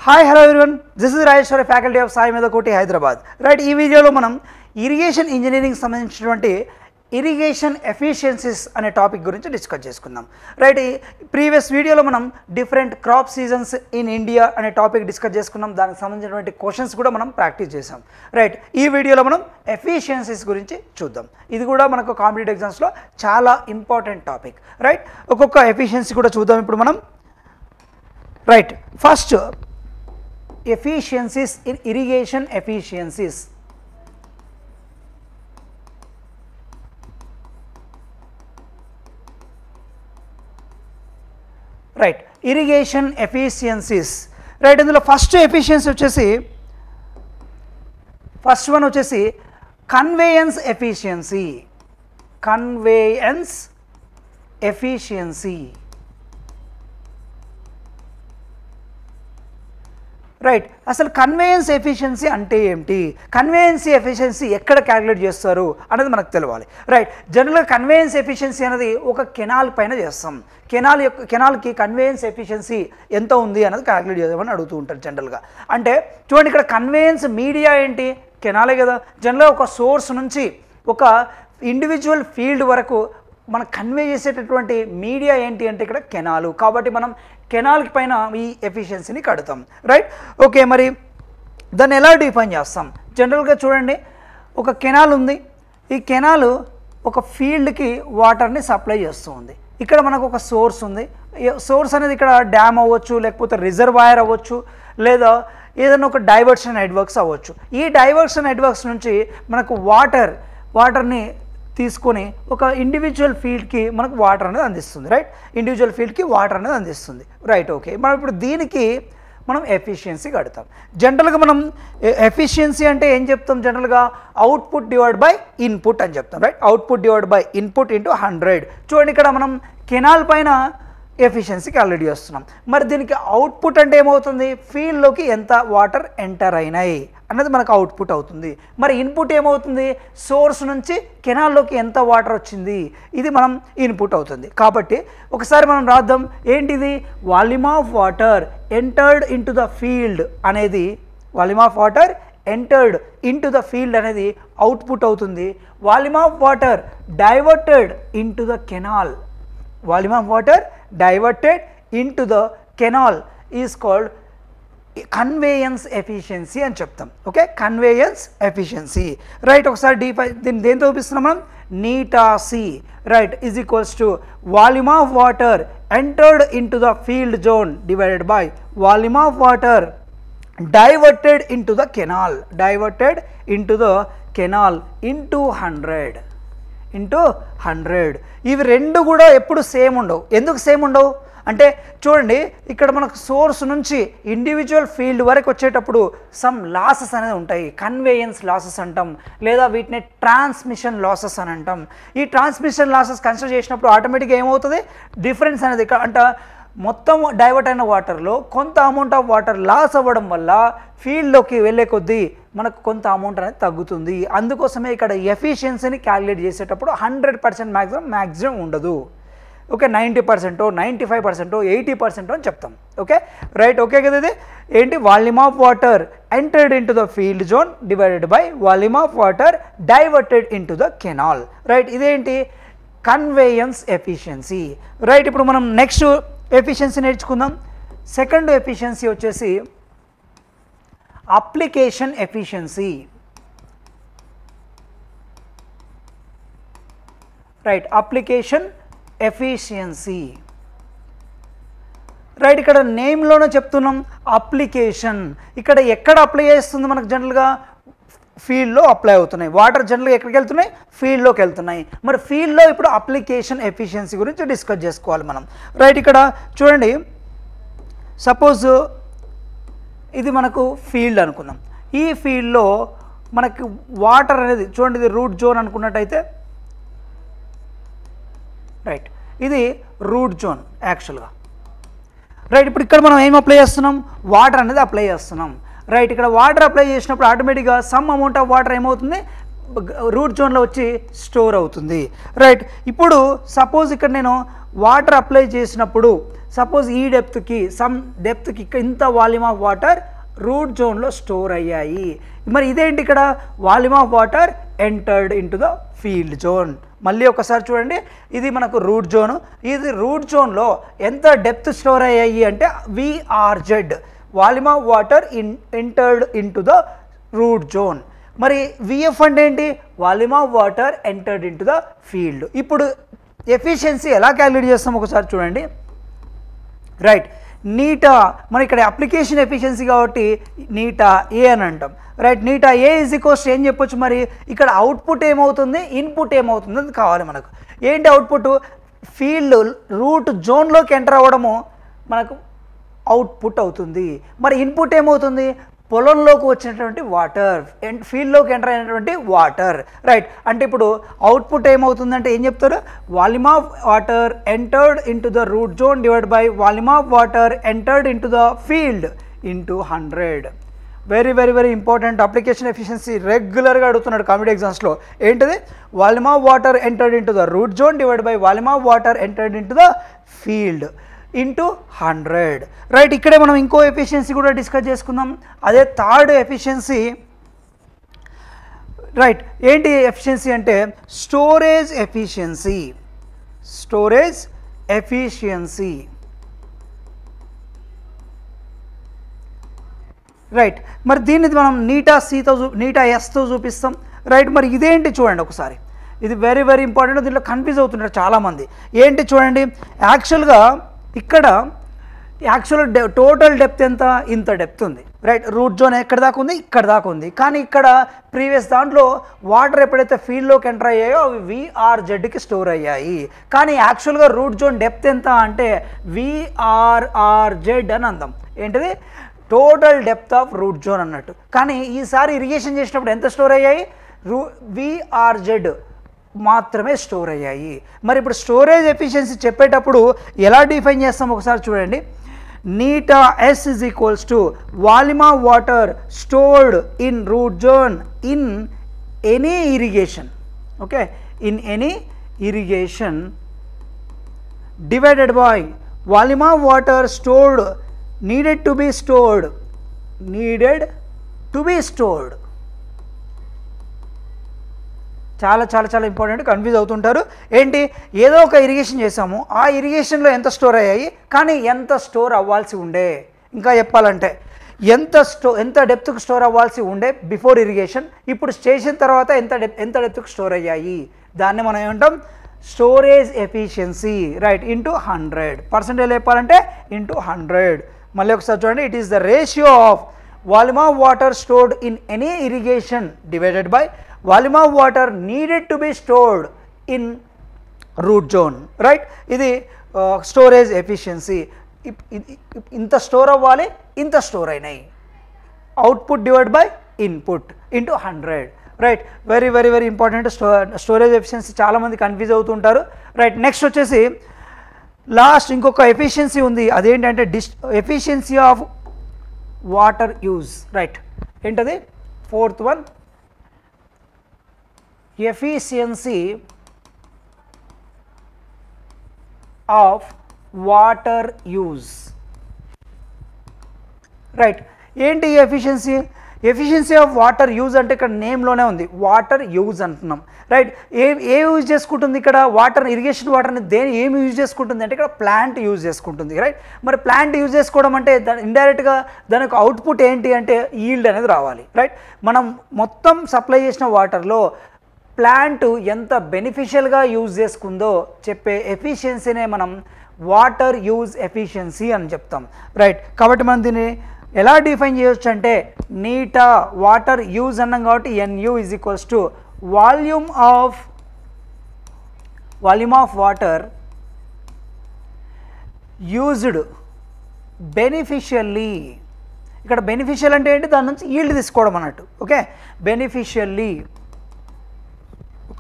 Hi, hello everyone. This is Rajesh for faculty of Sai Medakoti, Hyderabad. Right, ఈ వీడియోలో మనం irrigation engineering సంబంధించినటువంటి irrigation efficiencies అనే topic గురించి డిస్కస్ చేసుకుందాం. రైట్, ప్రీవియస్ వీడియోలో మనం different crop seasons in India అనే టాపిక్ డిస్కస్ చేసుకున్నాం. దానికి సంబంధించినటువంటి క్వశ్చన్స్ కూడా మనం ప్రాక్టీస్ చేసాం. రైట్, ఈ వీడియోలో మనం ఎఫిషియన్సీస్ గురించి చూద్దాం. ఇది కూడా మనకు కాంపిటేటివ్ ఎగ్జామ్స్లో చాలా ఇంపార్టెంట్ టాపిక్. రైట్, ఒక్కొక్క ఎఫిషియన్సీ కూడా చూద్దాం ఇప్పుడు మనం. Right, first efficiencies in irrigation efficiencies. Right, irrigation efficiencies. Right, ఇందులో ఫస్ట్ ఎఫిషియన్సీ వచ్చేసి ఫస్ట్ వన్ వచ్చేసి conveyance efficiency. Conveyance efficiency. Right, అసలు కన్వేయన్స్ ఎఫిషియన్సీ అంటే ఏమిటి, కన్వేయన్స్ ఎఫిషియన్సీ ఎక్కడ క్యాలిక్యులేట్ చేస్తారు అనేది మనకు తెలియాలి. రైట్, జనరల్గా కన్వేయన్స్ ఎఫిషియన్సీ అనేది ఒక కెనాల్ పైన చేస్తాం. కెనాల్కి కన్వేయన్స్ ఎఫిషియన్సీ ఎంత ఉంది అనేది క్యాలిక్యులేట్ చేద్దామని అడుగుతూ ఉంటారు జనరల్గా. అంటే చూడండి, ఇక్కడ కన్వేయన్స్ మీడియా ఏంటి, కెనాలే కదా. జనరల్గా ఒక సోర్స్ నుంచి ఒక ఇండివిజువల్ ఫీల్డ్ వరకు మనం కన్వే చేసేటటువంటి మీడియా ఏంటి అంటే ఇక్కడ కెనాలు. కాబట్టి మనం కెనాల్కి పైన ఈ ఎఫిషియన్సీని కడతాం. రైట్, ఓకే, మరి దాన్ని ఎలా డిఫైన్ చేస్తాం? జనరల్గా చూడండి, ఒక కెనాల్ ఉంది. ఈ కెనాల్ ఒక ఫీల్డ్కి వాటర్ని సప్లై చేస్తూ ఉంది. ఇక్కడ మనకు ఒక సోర్స్ ఉంది. సోర్స్ అనేది ఇక్కడ డ్యామ్ అవ్వచ్చు, లేకపోతే రిజర్వాయర్ అవ్వచ్చు, లేదా ఏదైనా ఒక డైవర్షన్ నెట్వర్క్స్ అవ్వచ్చు. ఈ డైవర్షన్ నెట్వర్క్స్ నుంచి మనకు వాటర్ని తీసుకొని ఒక ఇండివిజువల్ ఫీల్డ్కి మనకు వాటర్ అనేది అందిస్తుంది. రైట్, ఇండివిజువల్ ఫీల్డ్కి వాటర్ అనేది అందిస్తుంది. రైట్, ఓకే, మనం ఇప్పుడు దీనికి మనం ఎఫిషియన్సీ కడతాం. జనరల్గా మనం ఎఫిషియన్సీ అంటే ఏం చెప్తాం? జనరల్గా అవుట్పుట్ డివైడ్ బై ఇన్పుట్ అని చెప్తాం. Right, output divide by input into 100. చూడండి, ఇక్కడ మనం కెనాల్ పైన ఎఫిషియన్సీ క్యాలిక్యులేట్ చేస్తున్నాం. మరి దీనికి అవుట్పుట్ అంటే ఏమవుతుంది? ఫీల్డ్లోకి ఎంత వాటర్ ఎంటర్ అయినాయి అన్నది మనకు అవుట్పుట్ అవుతుంది. మరి ఇన్పుట్ ఏమవుతుంది? సోర్స్ నుంచి కెనాల్లోకి ఎంత వాటర్ వచ్చింది, ఇది మనం ఇన్పుట్ అవుతుంది. కాబట్టి ఒకసారి మనం రాద్దాం. ఏంటిది? Volume of water entered into the field అనేది, volume of water entered into the field అనేది అవుట్పుట్ అవుతుంది. Volume of water diverted into the canal, volume of water diverted into the canal is called conveyance efficiency అని చెప్తాం. Okay, conveyance efficiency. Right, ఒకసారి దీన్ని దేంతో చూపిస్తున్నాం మనం? నీటా C. Right, is equals to volume of water entered into the field zone divided by volume of water diverted into the canal, diverted into the canal into 100 into 100. ఇవి రెండు కూడా ఎప్పుడు సేమ్ ఉండవు. ఎందుకు సేమ్ ఉండవు అంటే చూడండి, ఇక్కడ మనకు సోర్స్ నుంచి ఇండివిజువల్ ఫీల్డ్ వరకు వచ్చేటప్పుడు సమ్ లాసెస్ అనేది ఉంటాయి. కన్వేయన్స్ లాసెస్ అంటాం, లేదా వీటిని ట్రాన్స్మిషన్ లాసెస్ అని అంటాం. ఈ ట్రాన్స్మిషన్ లాసెస్ కన్సిడర్ చేసినప్పుడు ఆటోమేటిక్గా ఏమవుతుంది? డిఫరెన్స్ అనేది ఇక్కడ అంటే మొత్తం డైవర్ట్ అయిన వాటర్లో కొంత అమౌంట్ ఆఫ్ వాటర్ లాస్ అవ్వడం వల్ల ఫీల్డ్లోకి వెళ్ళే కొద్దీ మనకు కొంత అమౌంట్ అనేది తగ్గుతుంది. అందుకోసమే ఇక్కడ ఎఫిషియన్సీని క్యాలిక్యులేట్ చేసేటప్పుడు 100% మ్యాక్సిమం ఉండదు. ఓకే, 90%, 95%, 80% అని చెప్తాం. ఓకే, రైట్, ఓకే కదా. ఇది ఏంటి? Volume of water entered into the field zone divided by volume of water diverted into the canal. Right, ఇదేంటి? Conveyance efficiency. రైట్, ఇప్పుడు మనం నెక్స్ట్ ఎఫిషియన్సీ నేర్చుకుందాం. సెకండ్ ఎఫిషియన్సీ వచ్చేసి application efficiency. Right, application efficiency. Right, ఇక్కడ నేమ్లోనే చెప్తున్నాం application. ఇక్కడ ఎక్కడ అప్లై చేస్తుంది మనకు? జనరల్గా ఫీల్డ్లో అప్లై అవుతున్నాయి. వాటర్ జనరల్గా ఎక్కడికి వెళ్తున్నాయి? ఫీల్డ్లోకి వెళ్తున్నాయి. మరి ఫీల్డ్లో ఇప్పుడు అప్లికేషన్ ఎఫిషియన్సీ గురించి డిస్కస్ చేసుకోవాలి మనం. రైట్, ఇక్కడ చూడండి, సపోజ్ ఇది మనకు ఫీల్డ్ అనుకుందాం. ఈ ఫీల్డ్లో మనకి వాటర్ అనేది చూడండి, ఇది రూట్ జోన్ అనుకున్నట్టయితే, రైట్, ఇది రూట్ జోన్ యాక్చువల్గా. రైట్, ఇప్పుడు ఇక్కడ మనం ఏం అప్లై చేస్తున్నాం? వాటర్ అనేది అప్లై చేస్తున్నాం. రైట్, ఇక్కడ వాటర్ అప్లై చేసినప్పుడు ఆటోమేటిక్గా సమ్ అమౌంట్ ఆఫ్ వాటర్ ఏమవుతుంది? రూట్ జోన్లో వచ్చి స్టోర్ అవుతుంది. రైట్, ఇప్పుడు సపోజ్ ఇక్కడ నేను వాటర్ అప్లై చేసినప్పుడు సపోజ్ ఈ డెప్త్కి సమ్ డెప్త్కి ఇంత వాల్యూమ్ ఆఫ్ వాటర్ రూట్ జోన్లో స్టోర్ అయ్యాయి. మరి ఇదేంటి ఇక్కడ volume of water entered into the field zone. మళ్ళీ ఒకసారి చూడండి, ఇది మనకు రూట్ జోన్. ఇది రూట్ జోన్లో ఎంత డెప్త్ స్టోర్ అయ్యాయి అంటే VRZ, volume of water entered into the root zone. మరి VF అంటే ఏంటి, volume of water entered into the field. ఇప్పుడు ఎఫిషియన్సీ ఎలా క్యాలిక్యులేట్ చేస్తాం ఒకసారి చూడండి. రైట్, నీటా మన ఇక్కడ అప్లికేషన్ ఎఫిషియన్సీ కాబట్టి నీటా ఏ అని అంటాం. రైట్, నీటా ఏ ఈజ్ ఈక్వల్స్ ఏం చెప్పొచ్చు, మరి ఇక్కడ అవుట్పుట్ ఏమవుతుంది, ఇన్పుట్ ఏమవుతుంది అది కావాలి మనకు. ఏంటి అవుట్పుట్, ఫీల్డ్ రూట్ జోన్లోకి ఎంటర్ అవ్వడము మనకు అవుట్పుట్ అవుతుంది. మరి ఇన్పుట్ ఏమవుతుంది, పొలంలోకి వచ్చినటువంటి వాటర్, ఫీల్డ్లోకి ఎంటర్ అయినటువంటి వాటర్. రైట్, అంటే ఇప్పుడు అవుట్పుట్ ఏమవుతుందంటే ఏం చెప్తారు, volume of water entered into the root zone divide by volume of water entered into the field into 100. Very very very important. Application efficiency రెగ్యులర్గా అడుగుతున్నాడు కాంపిటేటివ్ ఎగ్జామ్స్లో. ఏంటిది, volume of water entered into the root zone divide by volume of water entered into the field into 100. Right, ఇక్కడే మనం ఇంకో efficiency కూడా discuss చేసుకుందాం, అదే థర్డ్ ఎఫిషియన్సీ. రైట్, ఏంటి ఎఫిషియన్సీ అంటే storage efficiency. Storage efficiency. Right, మరి దీన్ని మనం నీటా ఎస్తో చూపిస్తాం. రైట్, మరి ఇదేంటి చూడండి ఒకసారి, ఇది వెరీ వెరీ ఇంపార్టెంట్. దీంట్లో కన్ఫ్యూజ్ అవుతుంటారు చాలామంది. ఏంటి చూడండి, యాక్చువల్గా ఇక్కడ టోటల్ డెప్త్ ఎంత, ఇంత డెప్త్ ఉంది. రైట్, రూట్ జోన్ ఎక్కడ దాకా ఉంది, ఇక్కడ దాకా ఉంది. కానీ ఇక్కడ ప్రీవియస్ దాంట్లో వాటర్ ఎప్పుడైతే ఫీల్డ్లోకి ఎంటర్ అయ్యాయో అవి VRZకి స్టోర్ అయ్యాయి. కానీ యాక్చువల్గా రూట్ జోన్ డెప్త్ ఎంత అంటే VRRZ అని అందాం. ఏంటిది, total depth of root zone అన్నట్టు. కానీ ఈసారి ఇరిగేషన్ చేసినప్పుడు ఎంత స్టోర్ అయ్యాయి, VRZ మాత్రమే స్టోర్ అయ్యాయి. మరి ఇప్పుడు స్టోరేజ్ ఎఫిషియన్సీ చెప్పేటప్పుడు ఎలా డిఫైన్ చేస్తాం ఒకసారి చూడండి. నీటా S is equals to volume of water stored in root zone in any irrigation. Okay, in any irrigation divided by volume of water stored needed to be stored. చాలా చాలా చాలా important. Confuse అవుతుంటారు. ఏంటి, ఏదో ఒక ఇరిగేషన్ చేసాము, ఆ ఇరిగేషన్లో ఎంత స్టోర్ అయ్యాయి, కానీ ఎంత స్టోర్ అవ్వాల్సి ఉండే, ఇంకా చెప్పాలంటే ఎంత డెప్త్కి స్టోర్ అవ్వాల్సి ఉండే బిఫోర్ ఇరిగేషన్, ఇప్పుడు చేసిన తర్వాత ఎంత డెప్త్కి స్టోర్ అయ్యాయి, దాన్ని మనం ఏమంటాం, storage efficiency. Right, into 100. Percentage చెప్పాలంటే ఇంటూ 100. మళ్ళీ ఒకసారి చూడండి, it is the ratio of volume of water stored in any irrigation divided by volume of water needed to be stored in root zone. Right, ఇది storage efficiency. ఇంత store అవ్వాలి, ఇంత store అయినాయి. Output divide by input into 100. Right, very very very important. Storage efficiency చాలామంది confuse అవుతుంటారు. Right, next వచ్చేసి last ఇంకొక efficiency ఉంది, అదేంటంటే efficiency of water use. Right, ఏంటది, fourth one, efficiency of water use. Right, ఏంటి ఎఫిషియన్సీ ఆఫ్ వాటర్ యూజ్ అంటే ఇక్కడ నేమ్లోనే ఉంది, వాటర్ యూజ్ అంటున్నాం. రైట్, ఏ యూజ్ చేసుకుంటుంది ఇక్కడ, వాటర్ ఇరిగేషన్ వాటర్ని ఏమి యూజ్ చేసుకుంటుంది అంటే ఇక్కడ ప్లాంట్ యూజ్ చేసుకుంటుంది. రైట్, మరి ప్లాంట్ యూజ్ చేసుకోవడం అంటే ఇండైరెక్ట్గా దానికి అవుట్పుట్ ఏంటి అంటే ఈల్డ్ అనేది రావాలి. రైట్, మనం మొత్తం సప్లై చేసిన వాటర్లో ప్లాంట్ ఎంత బెనిఫిషియల్గా యూజ్ చేసుకుందో చెప్పే ఎఫిషియన్సీనే మనం వాటర్ యూజ్ ఎఫిషియన్సీ అని చెప్తాం. రైట్, కాబట్టి మనం దీన్ని ఎలా డిఫైన్ చేయొచ్చు అంటే నీటా వాటర్ యూజ్ అన్నాం కాబట్టి NU is equals to volume of water used beneficially. ఇక్కడ బెనిఫిషియల్ అంటే ఏంటి, దాని నుంచి ఈల్డ్ తీసుకోవడం అన్నట్టు. Okay, beneficially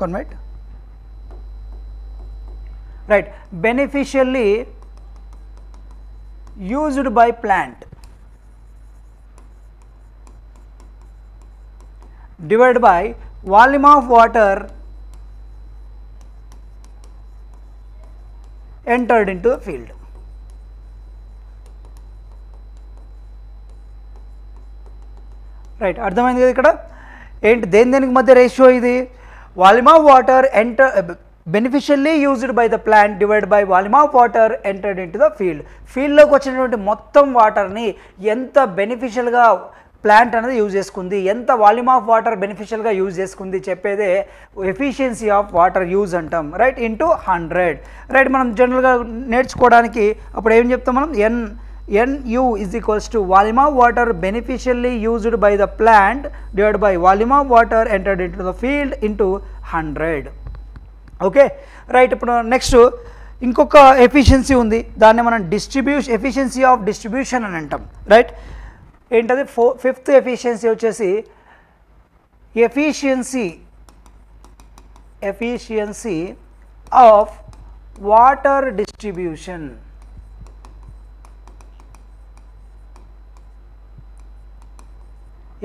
convert. Right, beneficially used by plant divided by volume of water entered into the field. Right, అర్థమైంది కదా ఇక్కడ ఏంటి దేనికి మధ్య రేషియో ఇది, volume of water beneficially used by the plant divide by volume of water entered in to the ఫీల్డ్లోకి వచ్చినటువంటి మొత్తం వాటర్ని ఎంత బెనిఫిషియల్గా ప్లాంట్ అనేది యూజ్ చేసుకుంది, ఎంత వాల్యూమ్ ఆఫ్ వాటర్ బెనిఫిషియల్గా యూజ్ చేసుకుంది చెప్పేదే ఎఫిషియన్సీ ఆఫ్ వాటర్ యూజ్ అంటాం. Right, into 100. రైట్, మనం జనరల్గా నేర్చుకోవడానికి అప్పుడు ఏం చెప్తాం మనం, NU is equals to volume of water beneficially used by the plant divided by volume of water entered into the field into 100. Okay right, ఇప్పుడు next ఇంకొక ఎఫిషియన్సీ ఉంది, దాన్ని మనం ఎఫిషియన్సీ ఆఫ్ డిస్ట్రిబ్యూషన్ అని అంటాం. రైట్, ఏంటది ఫిఫ్త్ ఎఫిషియన్సీ వచ్చేసి efficiency of water distribution.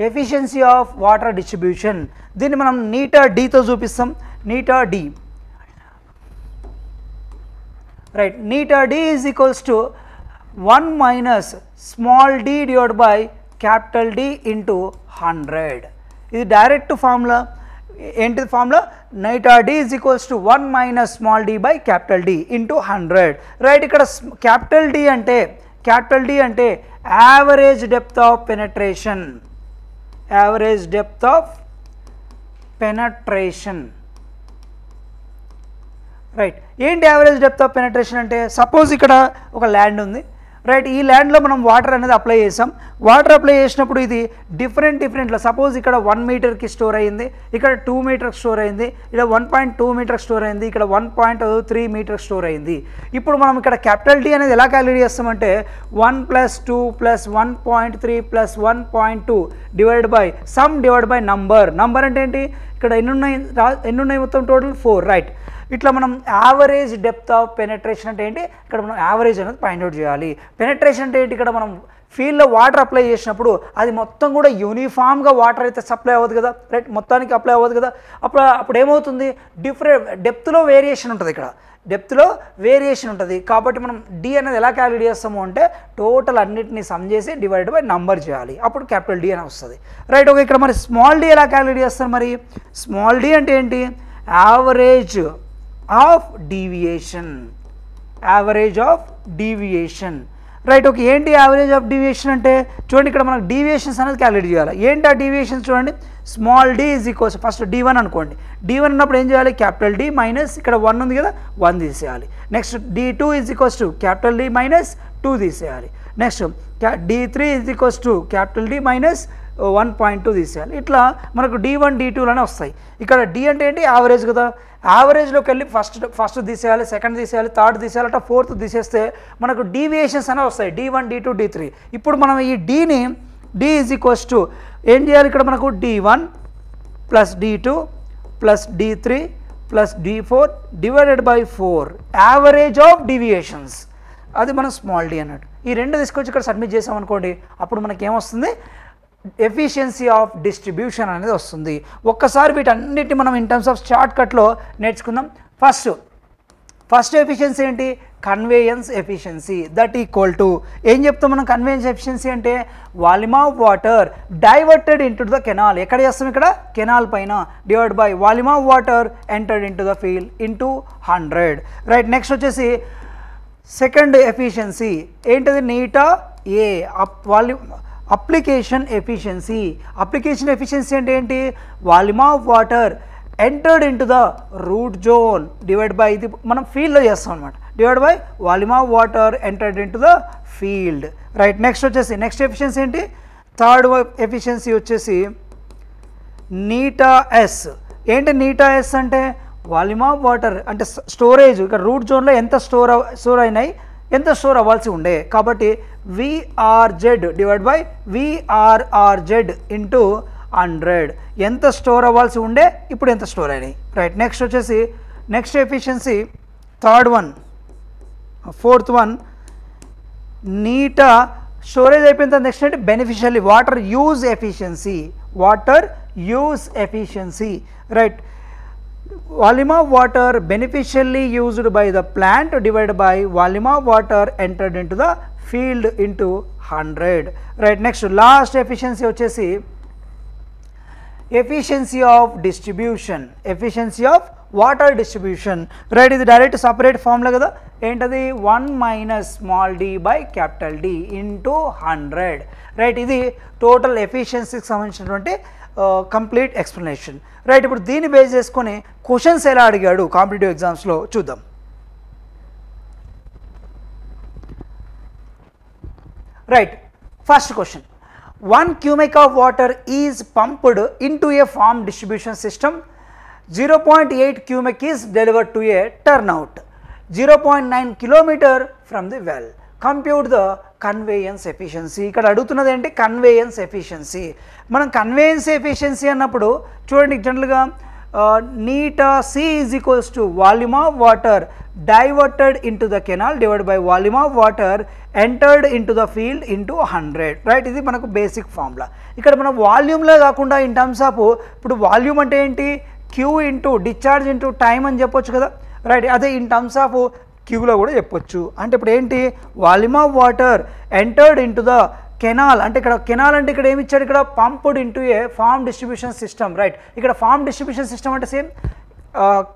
Efficiency of water distribution దీన్ని మనం నీటా డీతో చూపిస్తాం, నీటా డి. రైట్, నీటా D is equals to 1 minus small d divide by capital D into 100. ఇది డైరెక్ట్ ఫార్ములా. ఏంటిది ఫార్ములా, నీటా D is equals to 1 minus small d by capital D into 100. Right, ఇక్కడ క్యాపిటల్ డి అంటే average depth of penetration. Average depth of penetration. Right, ఏంటి average depth of penetration అంటే, suppose ఇక్కడ ఒక land ఉంది. Right, ఈ ల్యాండ్లో మనం వాటర్ అనేది అప్లై చేసాం. వాటర్ అప్లై చేసినప్పుడు ఇది డిఫరెంట్లో సపోజ్ ఇక్కడ 1 మీటర్కి స్టోర్ అయింది, ఇక్కడ 2 మీటర్కి స్టోర్ అయింది, ఇక్కడ 1.2 మీటర్కి స్టోర్ అయింది, ఇక్కడ 1.3 మీటర్కి స్టోర్ అయింది. ఇప్పుడు మనం ఇక్కడ క్యాపిటల్ డి అనేది ఎలా క్యాలిక్యులేట్ చేస్తామంటే 1 + 2 + 1.3 + 1.2 డివైడ్ బై నంబర్ అంటే ఏంటి, ఇక్కడ ఎన్ని ఉన్నాయి మొత్తం టోటల్ 4. రైట్, ఇట్లా మనం యావరేజ్ డెప్త్ ఆఫ్ పెనట్రేషన్ అంటే ఏంటి, ఇక్కడ మనం యావరేజ్ అనేది ఫైండ్ అవుట్ చేయాలి. పెనట్రేషన్ అంటే ఏంటి, ఇక్కడ మనం ఫీల్డ్లో వాటర్ అప్లై చేసినప్పుడు అది మొత్తం కూడా యూనిఫామ్గా వాటర్ అయితే సప్లై అవ్వదు కదా. రైట్, మొత్తానికి అప్లై అవ్వదు కదా. అప్పుడు ఏమవుతుంది, డెప్త్లో వేరియేషన్ ఉంటుంది. ఇక్కడ డెప్త్లో వేరియేషన్ ఉంటుంది. కాబట్టి మనం డి అనేది ఎలా క్యాలిక్యులేట్ చేస్తాము అంటే టోటల్ అన్నిటిని సమ్ చేసి డివైడ్ బై నంబర్ చేయాలి, అప్పుడు క్యాపిటల్ డి అని వస్తుంది. రైట్, ఓకే, ఇక్కడ మరి స్మాల్ డి ఎలా క్యాలిక్యులేట్ చేస్తారు, మరి స్మాల్ డి అంటే ఏంటి, average of deviation. Right, okay, ఏంటి యావరేజ్ ఆఫ్ డీవియేషన్ అంటే చూడండి, ఇక్కడ మనకు డీవియేషన్స్ అనేది క్యాలిక్యులేట్ చేయాలి. ఏంటి ఆ డీవియేషన్స్ చూడండి, small d is equals first D1 అనుకోండి. D1 ఉన్నప్పుడు ఏం చేయాలి, క్యాపిటల్ డి మైనస్ ఇక్కడ 1 ఉంది కదా, 1 తీసేయాలి. Next D2 is equals to capital D minus 2 తీసేయాలి. Next D3 is equals to capital D minus 1.2 తీసేయాలి. ఇట్లా మనకు D1 D2లోనే వస్తాయి. ఇక్కడ డి అంటే ఏంటి, యావరేజ్ కదా. యావరేజ్లోకి వెళ్ళి ఫస్ట్ తీసేయాలి, సెకండ్ తీసేయాలి, థర్డ్ తీసేయాలి, అట్లా ఫోర్త్ తీసేస్తే మనకు డీవియేషన్స్ అనేవి వస్తాయి, D1 D2 D3. ఇప్పుడు మనం ఈ డి ఈజ్ ఈక్వల్స్ టు ఏం చేయాలి, ఇక్కడ మనకు D1 + D2 + D3 + D4 divided by 4 average of deviations. అది మనం స్మాల్ డి అన్నట్టు. ఈ రెండు తీసుకొచ్చి ఇక్కడ సబ్మిట్ చేసామనుకోండి, అప్పుడు మనకి ఏమొస్తుంది, ఎఫిషియన్సీ ఆఫ్ డిస్ట్రిబ్యూషన్ అనేది వస్తుంది. ఒక్కసారి వీటన్నిటిని మనం ఇన్ టర్మ్స్ ఆఫ్ షార్ట్ కట్లో నేర్చుకుందాం. ఫస్ట్ ఎఫిషియన్సీ ఏంటి, conveyance efficiency. That equal to ఏం చెప్తాం మనం, కన్వేయన్స్ ఎఫిషియన్సీ అంటే volume of water diverted into the canal. ఎక్కడ చేస్తాం, ఇక్కడ కెనాల్ పైన, divide by volume of water entered into the field into 100. Right, next వచ్చేసి సెకండ్ ఎఫిషియన్సీ ఏంటిది, నీటా ఏ అప్లికేషన్ ఎఫిషియన్సీ. అప్లికేషన్ ఎఫిషియన్సీ అంటే ఏంటి, volume of water entered into the root zone divide by, ఇది మనం ఫీల్డ్లో చేస్తాం అనమాట, divide by volume of water entered into the field. Right, next వచ్చేసి నెక్స్ట్ ఎఫిషియన్సీ ఏంటి, థర్డ్ ఎఫిషియన్సీ వచ్చేసి నీటా ఎస్. ఏంటి నీటా ఎస్ అంటే వాల్యూమ్ ఆఫ్ వాటర్ అంటే స్టోరేజ్, ఇక్కడ రూట్ జోన్లో ఎంత స్టోర్ అయినాయి, ఎంత స్టోర్ అవ్వాల్సి ఉండే, కాబట్టి VRZ divide by VRRZ into 100. ఎంత స్టోర్ అవ్వాల్సి ఉండే, ఇప్పుడు ఎంత స్టోర్ అయినాయి. రైట్, నెక్స్ట్ వచ్చేసి నెక్స్ట్ ఎఫిషియన్సీ ఫోర్త్ వన్ నీటా స్టోరేజ్ అయిపోయిన తర్వాత నెక్స్ట్ అంటే beneficially water use efficiency. Right, volume of water beneficially used by the plant divide by volume of water entered into the field into 100. Right, next last efficiency వచ్చేసి efficiency of distribution, efficiency of water distribution, right? ఇది direct separate formula కదా, ఏంటది 1 minus small d by capital D into 100, right? ఇది total ఎఫిషియన్సీకి సంబంధించినటువంటి complete explanation, right? ఇప్పుడు దీన్ని base చేసుకొని questions ఎలా అడిగాడు కాంపిటేటివ్ ఎగ్జామ్స్లో చూద్దాం. Right, first question, 1 cubic of water is pumped into a farm distribution system, 0.8 cubic is delivered to a turnout, 0.9 kilometer from the well, compute the conveyance efficiency. ఇక్కడ అడుగుతున్నది ఏంటి? Conveyance efficiency. మనం conveyance efficiency అన్నప్పుడు చూడండి, జనరల్గా నీటా C is equals to volume of water diverted into the canal divide by volume of water entered into the field into 100, right? ఇది మనకు బేసిక్ ఫార్ములా. ఇక్కడ మనం వాల్యూమ్లో కాకుండా ఇన్ టర్మ్స్ ఆఫ్, ఇప్పుడు వాల్యూమ్ అంటే ఏంటి? Q into discharge into time అని చెప్పొచ్చు కదా, రైట్? అదే ఇన్ టర్మ్స్ ఆఫ్ క్యూలో కూడా చెప్పొచ్చు. అంటే ఇప్పుడు ఏంటి? Volume of water entered into the canal, అంటే ఇక్కడ కెనాల్ అంటే ఇక్కడ ఏమి ఇచ్చాడు? ఇక్కడ పంప్డ్ ఇంటూ ఏ ఫార్మ్ డిస్ట్రిబ్యూషన్ సిస్టమ్, రైట్? ఇక్కడ ఫార్మ్ డిస్ట్రిబ్యూషన్ సిస్టమ్ అంటే సేమ్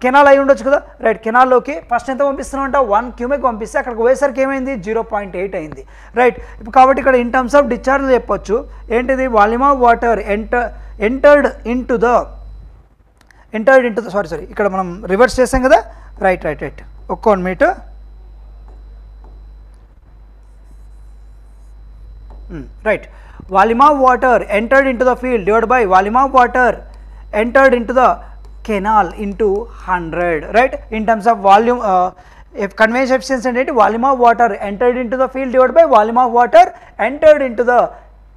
కెనాల్ అయి ఉండొచ్చు కదా, రైట్? కెనాల్లోకి ఫస్ట్ ఎంత పంపిస్తున్నాం అంటే 1 cubic పంపిస్తే అక్కడికి పోయేసరికి ఏమైంది? 0.8 అయింది, రైట్? ఇప్పుడు కాబట్టి ఇక్కడ ఇన్ టర్మ్స్ ఆఫ్ డిశ్చార్జ్ చెప్పొచ్చు. ఏంటిది? Volume of water entered into the sorry ఇక్కడ మనం రివర్స్ చేసాం కదా, రైట్ రైట్ రైట్ ఒక్క 1 minute, right? Volume of water entered into the field divide by volume of water entered into the canal into 100, right? In terms of volume conveyance efficiency అంటే volume of water entered into the field divide by volume of water entered into the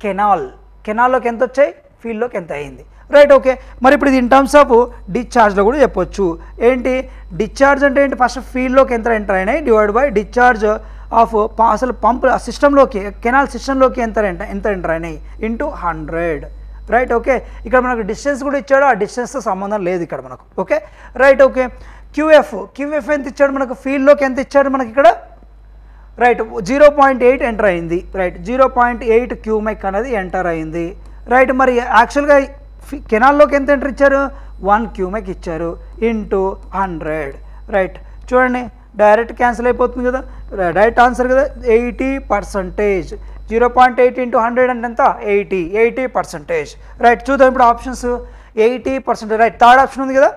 canal, కెనాల్లోకి ఎంత వచ్చాయి? ఫీల్డ్లోకి ఎంత అయింది, right? Okay, మరి ఇప్పుడు ఇది ఇన్ టర్మ్స్ ఆఫ్ డిశ్చార్జ్లో కూడా చెప్పొచ్చు. ఏంటి డిశ్చార్జ్ అంటే ఏంటి? ఫస్ట్ ఫీల్డ్లోకి ఎంత ఎంటర్ అయినాయి డివైడ్ బై డిశ్చార్జ్ ఆఫ్ అసలు పంప్ సిస్టంలోకి కెనాల్ సిస్టంలోకి ఎంత ఎంటర్ అయినాయి ఇంటూ 100, రైట్? ఓకే, ఇక్కడ మనకు డిస్టెన్స్ కూడా ఇచ్చాడు, ఆ డిస్టెన్స్తో సంబంధం లేదు ఇక్కడ మనకు, ఓకే, రైట్? ఓకే, క్యూఎఫ్ ఎంత ఇచ్చాడు మనకు? ఫీల్డ్లోకి ఎంత ఇచ్చాడు మనకి ఇక్కడ, రైట్? 0.8 ఎంటర్ అయింది, రైట్? 0.8 cubic అనేది ఎంటర్ అయింది, రైట్? మరి యాక్చువల్గా కెనాల్లోకి ఎంత ఎంటర్ ఇచ్చారు? 1 cubic ఇచ్చారు ఇంటూ 100, రైట్? చూడండి, డైరెక్ట్ క్యాన్సిల్ అయిపోతుంది కదా, రైట్ ఆన్సర్ కదా 80%. 0.8 ఇంటూ 100 అంటే ఎంత? 80%, రైట్? చూద్దాం ఇప్పుడు ఆప్షన్స్. 80%, రైట్? థర్డ్ ఆప్షన్ ఉంది కదా,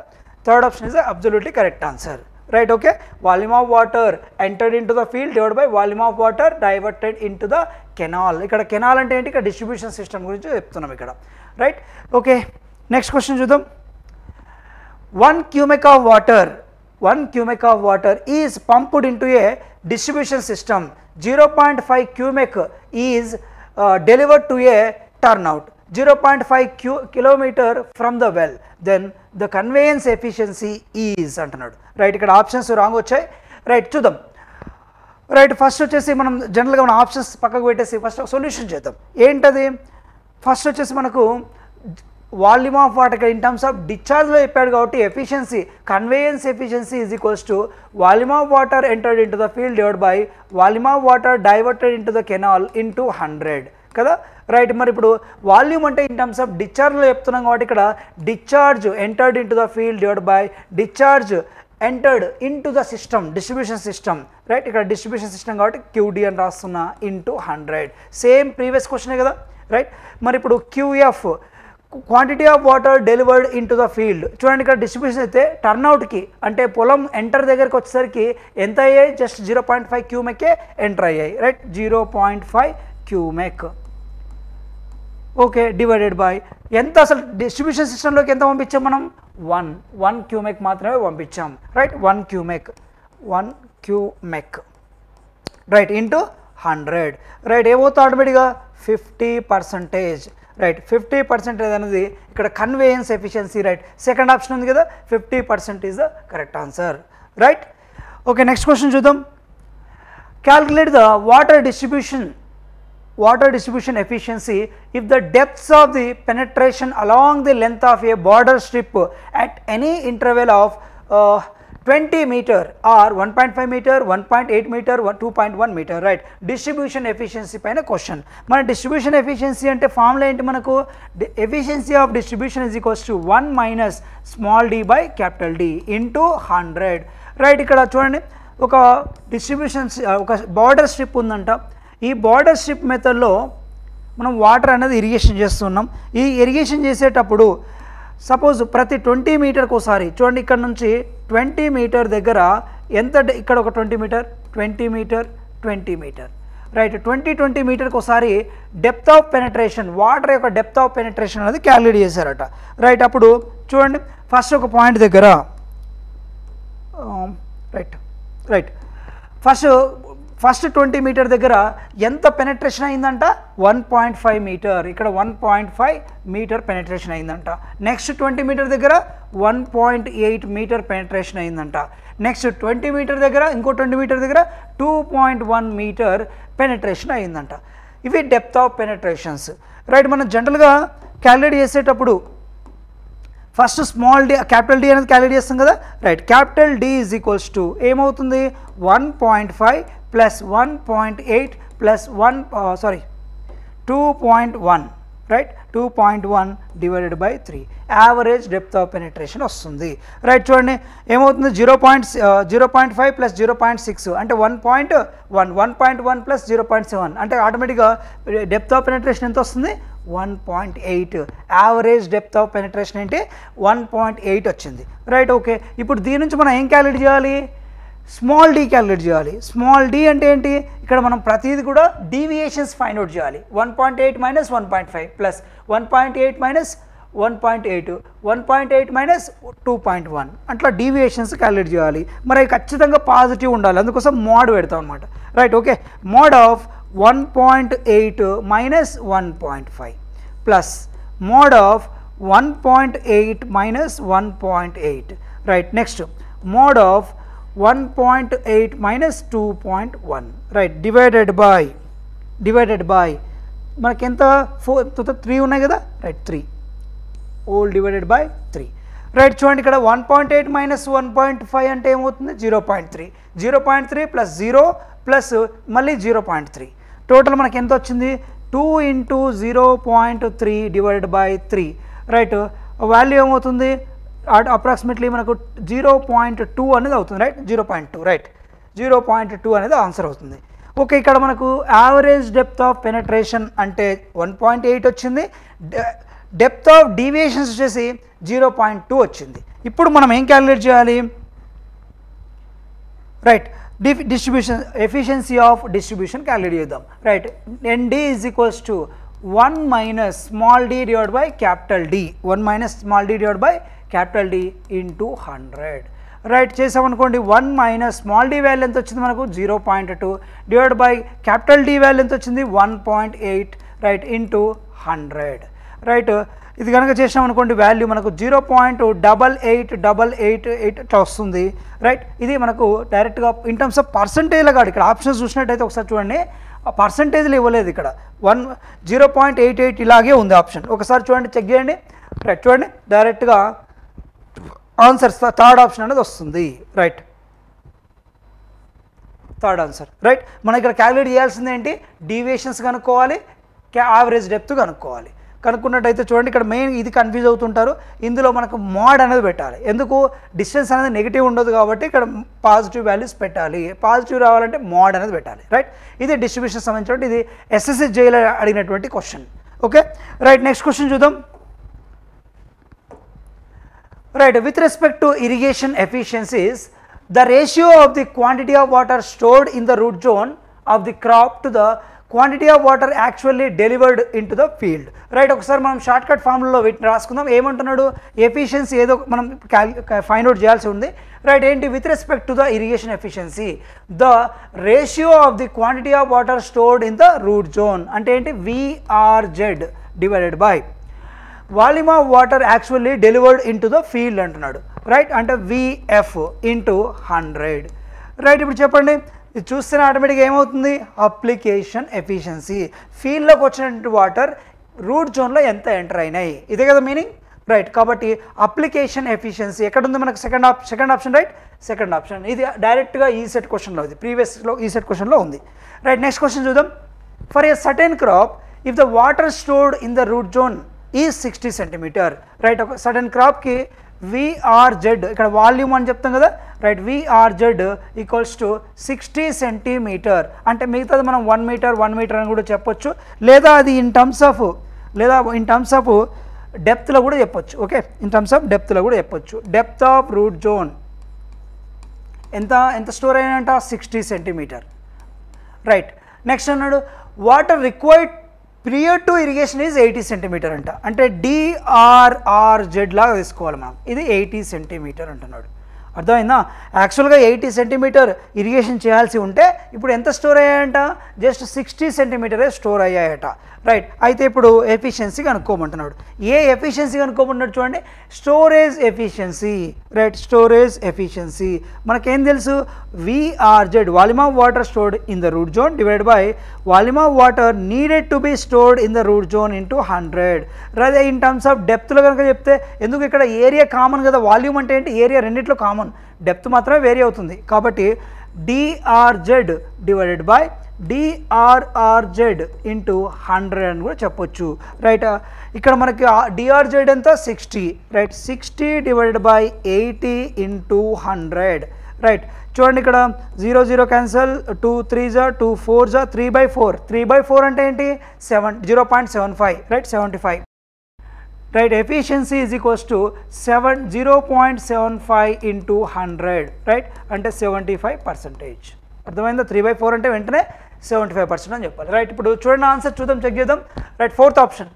third option is absolutely correct answer, right? Okay, volume of water entered into the field divide by volume of water diverted into the canal. ఇక్కడ canal అంటే ఏంటి? ఇక్కడ డిస్ట్రిబ్యూషన్ సిస్టమ్ గురించి చెప్తున్నాం ఇక్కడ, right? Okay, next question చూద్దాం. 1 cubic of water is pumped into a distribution system, 0.5 cubic is delivered to a turnout, 0.5 kilometer from the well, then the conveyance efficiency is అంటున్నాడు, right? ఇక్కడ options wrong వచ్చాయి, right? చూద్దాం, right? First వచ్చేసి మనం జనరల్గా మన options పక్కకు పెట్టేసి ఫస్ట్ సొల్యూషన్ చేద్దాం. ఏంటది? ఫస్ట్ వచ్చేసి మనకు volume of water in terms of డిశ్చార్జ్లో చెప్పాడు కాబట్టి efficiency conveyance efficiency is equals to volume of water entered into the field divide by volume of water diverted into the canal into 100 కదా, right? మరి ఇప్పుడు volume అంటే in terms of డిశ్చార్జ్లో చెప్తున్నాం కాబట్టి ఇక్కడ discharge entered into the field divide by discharge entered into the system distribution system, right? ఇక్కడ distribution system కాబట్టి QD అని రాస్తున్నా ఇంటూ 100, సేమ్ ప్రీవియస్ క్వశ్చనే కదా, రైట్? మరి ఇప్పుడు QF quantity of water delivered in to the field, చూడండి ఇక్కడ డిస్ట్రిబ్యూషన్ అయితే టర్న్అవుట్కి అంటే పొలం ఎంటర్ దగ్గరికి వచ్చేసరికి ఎంత అయ్యాయి? జస్ట్ 0.5 cubic ఎంటర్ అయ్యాయి, right? 0.5 cubic, okay, divided by ఎంత? అసలు డిస్ట్రిబ్యూషన్ సిస్టంలోకి ఎంత పంపించాం మనం? 1 cubic మాత్రమే పంపించాం, right? 1 cubic, right? Into 100, right? ఏమవుతుంది ఆటోమేటిక్గా? 50%, రైట్? 50% అనేది ఇక్కడ conveyance efficiency, right? Second option ఉంది కదా, 50% is the correct answer, right? Okay, next question చూద్దాం. Calculate the water distribution efficiency if the depths of the penetration along the length of a border strip at any interval of 20 meter or 1.5 meter 1.8 meter 2.1 meter right distribution efficiency పైన question మన distribution efficiency అంటే formula ఏంటి మనకు efficiency of distribution is equals to 1 minus small d by capital D into 100 right ఇక్కడ చూడండి ఒక distribution ఒక border strip ఉందంట ఈ బార్డర్ స్ట్రిప్ మెథడ్లో మనం వాటర్ అనేది ఇరిగేషన్ చేస్తున్నాం ఈ ఇరిగేషన్ చేసేటప్పుడు సపోజ్ ప్రతి 20 మీటర్కి ఒకసారి చూడండి ఇక్కడ నుంచి 20 మీటర్ దగ్గర ఎంత ఇక్కడ ఒక 20 మీటర్ 20 మీటర్ 20 మీటర్ రైట్ 20 మీటర్కి ఒకసారి డెప్త్ ఆఫ్ పెనట్రేషన్ వాటర్ యొక్క డెప్త్ ఆఫ్ పెనట్రేషన్ అనేది క్యాలిక్యులేట్ చేశారట రైట్ అప్పుడు చూడండి ఫస్ట్ ఒక పాయింట్ దగ్గర రైట్ ఫస్ట్ 20 మీటర్ దగ్గర ఎంత పెనట్రేషన్ అయిందంట 1.5 మీటర్ ఇక్కడ 1.5 మీటర్ పెనట్రేషన్ అయిందంట నెక్స్ట్ 20 మీటర్ దగ్గర 1.8 మీటర్ పెనట్రేషన్ అయిందంట నెక్స్ట్ 20 మీటర్ దగ్గర ఇంకో 20 మీటర్ దగ్గర 2.1 మీటర్ పెనట్రేషన్ అయిందంట ఇవి డెప్త్ ఆఫ్ పెనట్రేషన్స్ రైట్ మనం జనరల్గా క్యాలిక్యులేట్ చేసేటప్పుడు first small d capital D అనేది క్యాలిక్యులేట్ చేస్తాం కదా right capital D is equals to ఏమవుతుంది 1.5 plus 1.8 plus 2.1 right 2.1 divided by 3 average depth of penetration వస్తుంది రైట్ చూడండి ఏమవుతుంది 0.5 ప్లస్ 0.6 అంటే 1.1 ప్లస్ 0.7 అంటే ఆటోమేటిక్గా డెప్త్ ఆఫ్ పెనిట్రేషన్ ఎంత వస్తుంది 1.8 యావరేజ్ డెప్త్ ఆఫ్ పెనిట్రేషన్ ఏంటి 1.8 వచ్చింది రైట్ ఓకే ఇప్పుడు దీని నుంచి మనం ఏం క్యాలిక్యులేట్ చేయాలి స్మాల్ d క్యాలిక్యులేట్ చేయాలి స్మాల్ d అంటే ఏంటి ఇక్కడ మనం ప్రతిదీ కూడా డీవియేషన్స్ ఫైండ్ అవుట్ చేయాలి 1.8 మైనస్ 1.5 ప్లస్ 1.8 మైనస్ 1.8 1.8 మైనస్ 2.1 అట్లా డీవియేషన్స్ క్యాలిక్యులేట్ చేయాలి మరి ఖచ్చితంగా పాజిటివ్ ఉండాలి అందుకోసం మోడ్ పెడతాం అనమాట right okay mode of 1.8 minus 1.5 plus mode of 1.8 minus 1.8 right next mode of 1.8 minus 2.1 right divided by మనకి ఎంత 3 ఉన్నాయి కదా right 3 all divided by 3 right చూడండి ఇక్కడ 1.8 minus 1.5 అంటే ఏమవుతుంది 0.3 ప్లస్ 0 ప్లస్ మళ్ళీ 0.3 టోటల్ మనకి ఎంత వచ్చింది 2 into 0.3 divided by 3 right value ఏమవుతుంది అప్రాక్సిమేట్లీ మనకు 0.2 అనేది అవుతుంది రైట్ 0.2 రైట్ 0.2 అనేది ఆన్సర్ అవుతుంది ఓకే ఇక్కడ మనకు యావరేజ్ డెప్త్ ఆఫ్ పెనట్రేషన్ అంటే 1.8 వచ్చింది డెప్త్ ఆఫ్ డీవియేషన్స్ వచ్చేసి 0.2 వచ్చింది ఇప్పుడు మనం ఏం క్యాలిక్యులేట్ చేయాలి right distribution efficiency of distribution calculate చేద్దాం right ND is equals to 1 minus small d divide by capital D 1 minus small d divide by capital D into 100 right చేసామనుకోండి 1 minus small d value ఎంత వచ్చింది మనకు 0.2 divide by capital D value ఎంత వచ్చింది 1.8 right into 100 right ఇది కనుక చేసామనుకోండి value మనకు 0.8888 ఇట్లా వస్తుంది రైట్ ఇది మనకు డైరెక్ట్గా ఇన్ టర్మ్స్ ఆఫ్ పర్సంటేజ్లో కాదు ఇక్కడ ఆప్షన్స్ చూసినట్టయితే ఒకసారి చూడండి ఆ పర్సంటేజ్లు ఇవ్వలేదు ఇక్కడ 0.88 ఇలాగే ఉంది ఆప్షన్ ఒకసారి చూడండి చెక్ చేయండి రైట్ చూడండి డైరెక్ట్గా ఆన్సర్ థర్డ్ ఆప్షన్ అనేది వస్తుంది రైట్ థర్డ్ ఆన్సర్ రైట్ మనం ఇక్కడ క్యాలిక్యులేట్ చేయాల్సింది ఏంటి డీవియేషన్స్ కనుక్కోవాలి యావరేజ్ డెప్త్ కనుక్కోవాలి కనుక్కున్నట్టయితే చూడండి ఇక్కడ మెయిన్ ఇది కన్ఫ్యూజ్ అవుతుంటారు ఇందులో మనకు మోడ్ అనేది పెట్టాలి ఎందుకు డిస్టెన్స్ అనేది నెగిటివ్ ఉండదు కాబట్టి ఇక్కడ పాజిటివ్ వాల్యూస్ పెట్టాలి పాజిటివ్ రావాలంటే మోడ్ అనేది పెట్టాలి రైట్ ఇది డిస్ట్రిబ్యూషన్ సంబంధించినటువంటి ఇది SSC జైలో అడిగినటువంటి question okay right next question చూద్దాం right with respect to irrigation efficiencies the ratio of the quantity of water stored in the root zone of the crop to the quantity of water actually delivered into the field right ఒకసారి మనం short cut ఫార్ములాలో వీటిని రాసుకుందాం ఏమంటున్నాడు efficiency ఏదో మనం find out చేయాల్సి ఉంది right ఏంటి with respect to the irrigation efficiency the ratio of the quantity of water stored in the root zone అంటే ఏంటి VRZ divided by volume of water actually delivered in to the field అంటున్నాడు right అంటే VF into 100 right ఇప్పుడు చెప్పండి ఇది చూస్తే ఆటోమేటిక్గా ఏమవుతుంది అప్లికేషన్ ఎఫిషియన్సీ ఫీల్డ్లోకి వచ్చినటువంటి వాటర్ రూట్ జోన్లో ఎంత ఎంటర్ అయినాయి ఇదే కదా మీనింగ్ రైట్. కాబట్టి అప్లికేషన్ ఎఫిషియన్సీ ఎక్కడ ఉంది మనకు? Second option right, second option. ఇది డైరెక్ట్గా ఈ సెట్ క్వశ్చన్లో ఉంది, ప్రీవియస్లో ఈ సెట్ క్వశ్చన్లో ఉంది. రైట్, నెక్స్ట్ క్వశ్చన్ చూద్దాం. For a certain crop if the water stored in the root zone ఈ 60 సెంటీమీటర్. రైట్, ఒక సడన్ క్రాప్కి విఆర్జెడ్ ఇక్కడ వాల్యూమ్ అని చెప్తాం కదా. Right, VRZ equals to 60 centimetre. అంటే మిగతాది మనం 1 మీటర్ అని కూడా చెప్పొచ్చు, లేదా అది ఇన్ టర్మ్స్ ఆఫ్ డెప్త్లో కూడా చెప్పొచ్చు. ఓకే, ఇన్ టర్మ్స్ ఆఫ్ డెప్త్లో కూడా చెప్పొచ్చు. డెప్త్ ఆఫ్ రూట్ జోన్ ఎంత స్టోర్ అయినంట? 60 సెంటీమీటర్. రైట్, నెక్స్ట్ అన్నాడు water required prior to irrigation is 80 centimeter అంట. అంటే డిఆర్ఆర్జెడ్ లాగా తీసుకోవాలి మనం. ఇది 80 సెంటీమీటర్ అంటున్నాడు. అర్థమైందా? యాక్చువల్గా 80 సెంటీమీటర్ ఇరిగేషన్ చేయాల్సి ఉంటే ఇప్పుడు ఎంత స్టోర్ అయ్యాయంట? జస్ట్ 60 సెంటీమీటరే స్టోర్ అయ్యాయట. రైట్, అయితే ఇప్పుడు ఎఫిషియన్సీ కనుక్కోమంటున్నాడు. ఏ ఎఫిషియన్సీ కనుక్కోమంటున్నాడు చూడండి, storage efficiency. Right, storage efficiency మనకేం తెలుసు? విఆర్జెడ్ volume of water stored in the root zone divide by volume of water needed to be stored in the root zone into 100. అదే ఇన్ టర్మ్స్ ఆఫ్ డెప్త్లో కనుక చెప్తే, ఎందుకు ఇక్కడ ఏరియా కామన్ కదా, volume అంటే ఏంటి? ఏరియా రెండిట్లో కామన్, డెప్త్ మాత్రమే వేరీ అవుతుంది. కాబట్టి డిఆర్జెడ్ డివైడెడ్ బై డిఆర్ఆర్జెడ్ ఇంటూ 100 అని కూడా చెప్పొచ్చు. రైట్, ఇక్కడ మనకి డిఆర్జెడ్ ఎంత? 60. Right, 60 divided by 80 into 100. Right, చూడండి ఇక్కడ 0 0 క్యాన్సల్, 2 3 2 4 3/4. 3/4 అంటే ఏంటి? 0.75. Right, 75. Right, efficiency is equals to 0.75 into 100. Right, అంటే 75%. అర్థమైందా? 3/4 అంటే వెంటనే 75% అని చెప్పాలి. రైట్, ఇప్పుడు చూడండి ఆన్సర్ చూద్దాం, చెక్ చేద్దాం. Right, fourth option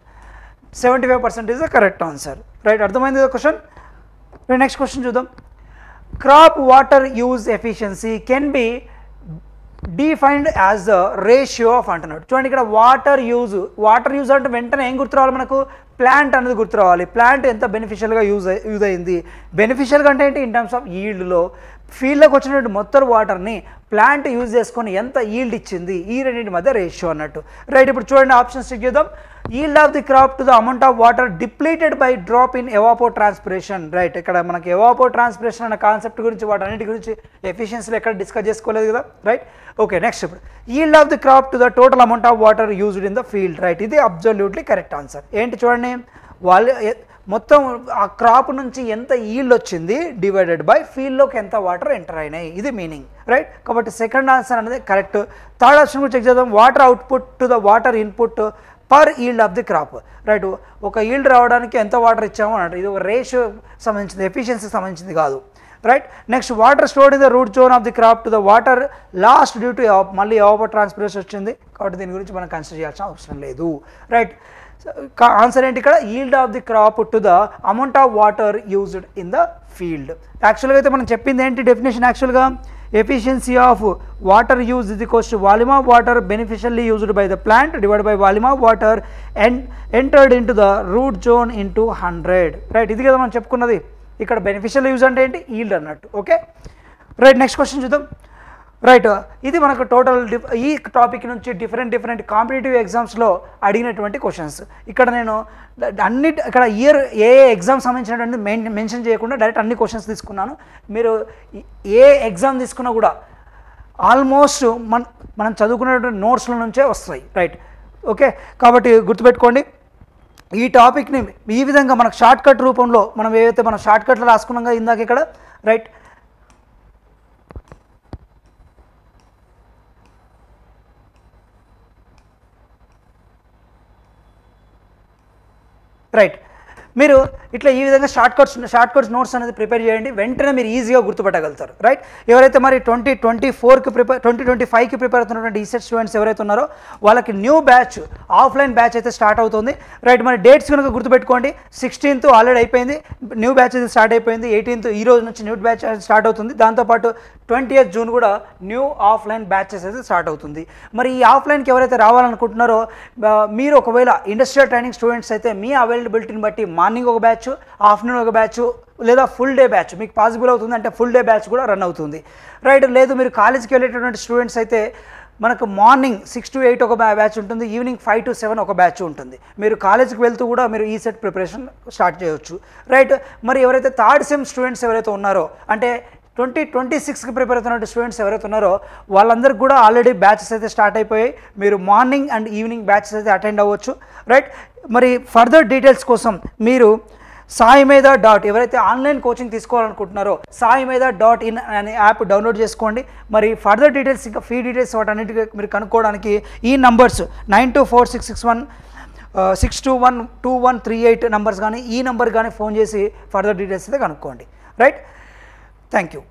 75% is the correct answer. Right, అర్థమైంది క్వశ్చన్. నెక్స్ట్ క్వశ్చన్ చూద్దాం. Crop water use efficiency can be defined as the ratio of అంటున్నాడు. చూడండి ఇక్కడ వాటర్ యూజ్ అంటే వెంటనే ఏం గుర్తు రావాలి మనకు? ప్లాంట్ అనేది గుర్తు రావాలి. ప్లాంట్ ఎంత బెనిఫిషియల్గా యూజ్ అయింది. బెనిఫిషియల్గా అంటే ఏంటి? ఇన్ టర్మ్స్ ఆఫ్ ఈల్డ్లో ఫీల్డ్లోకి వచ్చినటువంటి మొత్తం వాటర్ని ప్లాంట్ యూజ్ చేసుకొని ఎంత ఈల్డ్ ఇచ్చింది, ఈ రెండింటి మధ్య రేషియో అన్నట్టు. రైట్, ఇప్పుడు చూడండి ఆప్షన్స్ చెక్ చేద్దాం. Yield of the crop to the amount of water depleted by drop in evapotranspiration. Right, ఇక్కడ మనకి ఎవాపో ట్రాన్స్పిరేషన్ అనే కాన్సెప్ట్ గురించి వాటన్నిటి గురించి ఎఫిషియన్సీలో ఎక్కడ డిస్కస్ చేసుకోలేదు కదా. రైట్, ఓకే, నెక్స్ట్ ఇప్పుడు yield of the crop to the total amount of water used in the field. Right, ఇది అబ్జల్యూట్లీ కరెక్ట్ ఆన్సర్. ఏంటి చూడండి, వాళ్ళు మొత్తం ఆ క్రాప్ నుంచి ఎంత ఈల్డ్ వచ్చింది డివైడెడ్ బై ఫీల్డ్లోకి ఎంత వాటర్ ఎంటర్ అయినాయి, ఇది మీనింగ్. రైట్, కాబట్టి సెకండ్ ఆన్సర్ అనేది కరెక్ట్. థర్డ్ ఆప్షన్ కూడా చెక్ చేద్దాం. Water output to the water input per yield of the crop. Right, ఒక ఈల్డ్ రావడానికి ఎంత వాటర్ ఇచ్చామో అన్నట్టు, ఇది ఒక రేషియో సంబంధించింది, ఎఫిషియన్సీకి సంబంధించింది కాదు. Right, next water stored in the root zone of the crop to the water last due to మళ్ళీ ఎవాపో ట్రాన్స్పిరేషన్ వచ్చింది కాబట్టి దీని గురించి మనం కన్సిడర్ చేయాల్సిన అవసరం లేదు. రైట్, ఆన్సర్ ఏంటి ఇక్కడ? Yield of the crop to the amount of water used in the field. యాక్చువల్గా అయితే మనం చెప్పింది ఏంటి డెఫినేషన్? యాక్చువల్గా efficiency of water use is equals to volume of water beneficially used by the plant divide by volume of water entered in to the root zone into 100. Right, ఇది కదా మనం చెప్పుకున్నది. ఇక్కడ బెనిఫిషియల్ యూజ్ అంటే ఏంటి? Yield అన్నట్టు. Okay, right, next question చూద్దాం. Right, ఇది మనకు టోటల్ ఈ టాపిక్ నుంచి డిఫరెంట్ కాంపిటేటివ్ ఎగ్జామ్స్లో అడిగినటువంటి క్వశ్చన్స్. ఇక్కడ నేను ఇక్కడ ఇయర్ ఏ ఎగ్జామ్ సంబంధించినటువంటి మెన్షన్ చేయకుండా డైరెక్ట్ అన్ని క్వశ్చన్స్ తీసుకున్నాను. మీరు ఏ ఎగ్జామ్ తీసుకున్నా కూడా ఆల్మోస్ట్ మనం చదువుకునేటువంటి నోట్స్ల నుంచే వస్తాయి. రైట్, ఓకే, కాబట్టి గుర్తుపెట్టుకోండి. ఈ టాపిక్ని ఈ విధంగా మనకు షార్ట్కట్ రూపంలో మనం ఏవైతే మనం షార్ట్కట్లో రాసుకున్నాం ఇందాక ఇక్కడ. రైట్, రైట్, మీరు ఇట్లా ఈ విధంగా షార్ట్ కట్స్ నోట్స్ అనేది ప్రిపేర్ చేయండి, వెంటనే మీరు ఈజీగా గుర్తుపట్టగలుగుతారు. రైట్, ఎవరైతే మరి 2025కి ప్రిపేర్ అవుతున్నటువంటి ఈసెట్ స్టూడెంట్స్ ఎవరైతే ఉన్నారో వాళ్ళకి న్యూ బ్యాచ్ ఆఫ్లైన్ బ్యాచ్ అయితే స్టార్ట్ అవుతుంది. రైట్, మరి డేట్స్ కనుక గుర్తుపెట్టుకోండి. 16th ఆల్రెడీ అయిపోయింది, న్యూ బ్యాచ్ అయితే స్టార్ట్ అయిపోయింది. 18th ఈ రోజు నుంచి న్యూ బ్యాచ్ స్టార్ట్ అవుతుంది. దాంతోపాటు 20th జూన్ కూడా న్యూ ఆఫ్లైన్ బ్యాచెస్ అయితే స్టార్ట్ అవుతుంది. మరి ఈ ఆఫ్లైన్కి ఎవరైతే రావాలనుకుంటున్నారో మీరు ఒకవేళ ఇండస్ట్రియల్ ట్రైనింగ్ స్టూడెంట్స్ అయితే మీ అవైలబిలిటీని బట్టి మార్నింగ్ ఒక బ్యాచ్, ఆఫ్టర్నూన్ ఒక బ్యాచ్, లేదా ఫుల్ డే బ్యాచ్ మీకు పాసిబుల్ అవుతుంది అంటే ఫుల్ డే బ్యాచ్ కూడా రన్ అవుతుంది. రైట్, లేదు మీరు కాలేజ్కి వెళ్ళేటటువంటి స్టూడెంట్స్ అయితే మనకు మార్నింగ్ 6 to 8 ఒక బ్యాచ్ ఉంటుంది, ఈవినింగ్ 5 to 7 ఒక బ్యాచ్ ఉంటుంది. మీరు కాలేజ్కి వెళ్తూ కూడా మీరు ఈ సెట్ ప్రిపరేషన్ స్టార్ట్ చేయవచ్చు, రైట్. మరి ఎవరైతే థర్డ్ సెమ్ స్టూడెంట్స్ ఎవరైతే ఉన్నారో, అంటే 2026కి ప్రిపేర్ అవుతున్న స్టూడెంట్స్ ఎవరైతే ఉన్నారో వాళ్ళందరికీ కూడా ఆల్రెడీ బ్యాచెస్ అయితే స్టార్ట్ అయిపోయాయి. మీరు మార్నింగ్ అండ్ ఈవినింగ్ బ్యాచెస్ అయితే అటెండ్ అవ్వచ్చు, రైట్. మరి ఫర్దర్ డీటెయిల్స్ కోసం మీరు సాయిమేధా ఎవరైతే ఆన్లైన్ కోచింగ్ తీసుకోవాలనుకుంటున్నారో saimedha.in అనే యాప్ డౌన్లోడ్ చేసుకోండి. మరి ఫర్దర్ డీటెయిల్స్ ఇంకా ఫీ డీటెయిల్స్ వాటన్నిటికీ మీరు కనుక్కోవడానికి ఈ నంబర్స్ 9246612138 నంబర్స్ కానీ ఈ నంబర్ కానీ ఫోన్ చేసి ఫర్దర్ డీటెయిల్స్ అయితే కనుక్కోండి, రైట్. Thank you.